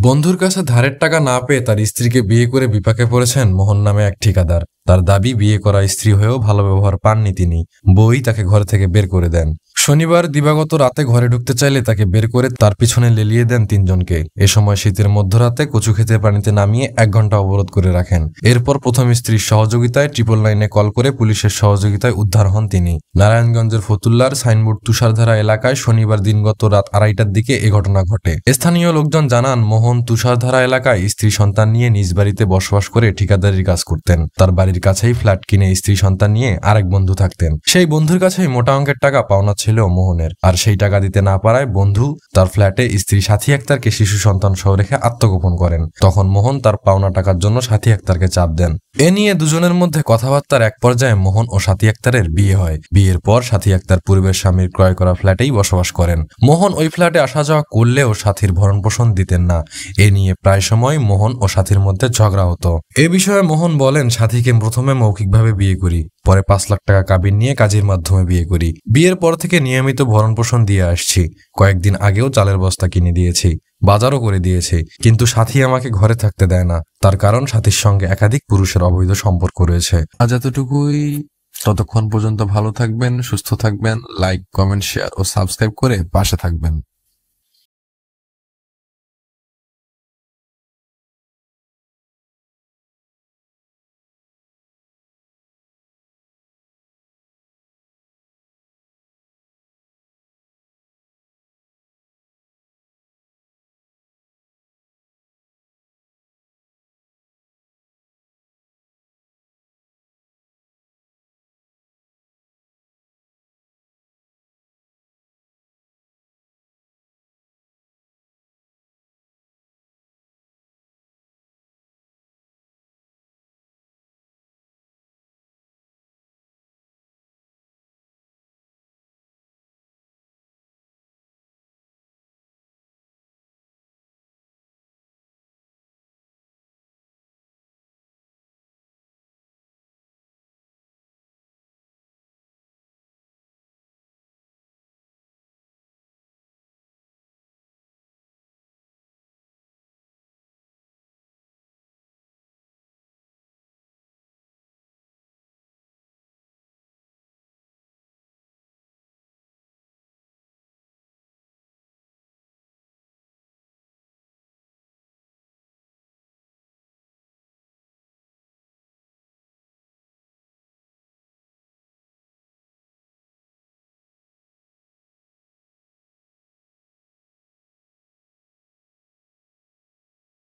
বন্ধুর কাছে ধারের টাকা না পেয়ে তার স্ত্রীকে বিয়ে করে বিপাকে পড়েছেন মোহন নামে এক ঠিকাদার। তার দাবি, বিয়ে করা স্ত্রী হয়েও ভালো ব্যবহার পাননি তিনি, বই তাকে ঘর থেকে বের করে দেন। শনিবার দিবাগত রাতে ঘরে ঢুকতে চাইলে তাকে বের করে তার পিছনে লেলিয়ে দেন তিনজনকে। এ সময় শীতের মধ্যরাতে কচু খেতে পানিতে নামিয়ে 1 ঘন্টা অবরোধ করে রাখেন। এরপর প্রথম স্ত্রীর সহযোগিতায় 999 কল করে পুলিশের সহযোগিতায় উদ্ধার হন তিনি। নারায়ণগঞ্জের ফতুল্লার সাইনবোর্ড তুষারধারা এলাকায় শনিবার দিনগত রাত 2:30টার দিকে এ ঘটনা ঘটে। স্থানীয় লোকজন জানান, মোহন তুষারধারা এলাকায় স্ত্রী সন্তান নিয়ে নিজ বাড়িতে বসবাস করে ঠিকাদারির কাজ করতেন। তার বাড়ির কাছেই ফ্ল্যাট কিনে স্ত্রী সন্তান নিয়ে আরেক বন্ধু থাকতেন। সেই বন্ধুর কাছেই মোটা অঙ্কের টাকা পাওনা ছিল মোহনের। আর সেই টাকা দিতে না পারায় বন্ধু তার ফ্ল্যাটে স্ত্রী সাথী আক্তারকে শিশু সন্তান সহ রেখে আত্মগোপন করেন। তখন মোহন তার পাওনা টাকার জন্য সাথী আক্তারকে চাপ দেন। এ নিয়ে দুজনের মধ্যে কথাবার্তার এক পর্যায়ে মোহন ও সাথী আক্তারের বিয়ে হয়। বিয়ের পর সাথী আক্তার পূর্বের স্বামীর ক্রয় করা ফ্ল্যাটেই বসবাস করেন। মোহন ওই ফ্ল্যাটে আসা যাওয়া করলেও সাথীর ভরণ পোষণ দিতেন না। এ নিয়ে প্রায় সময় মোহন ও সাথীর মধ্যে ঝগড়া হতো। এ বিষয়ে মোহন বলেন, সাথীকে প্রথমে মৌখিকভাবে বিয়ে করি, পরে 5 লাখ টাকা কাবিন নিয়ে কাজের মাধ্যমে বিয়ে করি। বিয়ের পর থেকে নিয়মিত ভরণ পোষণ দিয়ে আসছি। কয়েকদিন আগেও চালের বস্তা কিনে দিয়েছি, বাজারও করে দিয়েছে, কিন্তু সাথী আমাকে ঘরে থাকতে দেয় না। তার কারণ সাথীর সঙ্গে একাধিক পুরুষের অবৈধ সম্পর্ক রয়েছে। আজ এতটুকুই। ততক্ষণ পর্যন্ত ভালো থাকবেন, সুস্থ থাকবেন। লাইক, কমেন্ট, শেয়ার ও সাবস্ক্রাইব করে পাশে থাকবেন।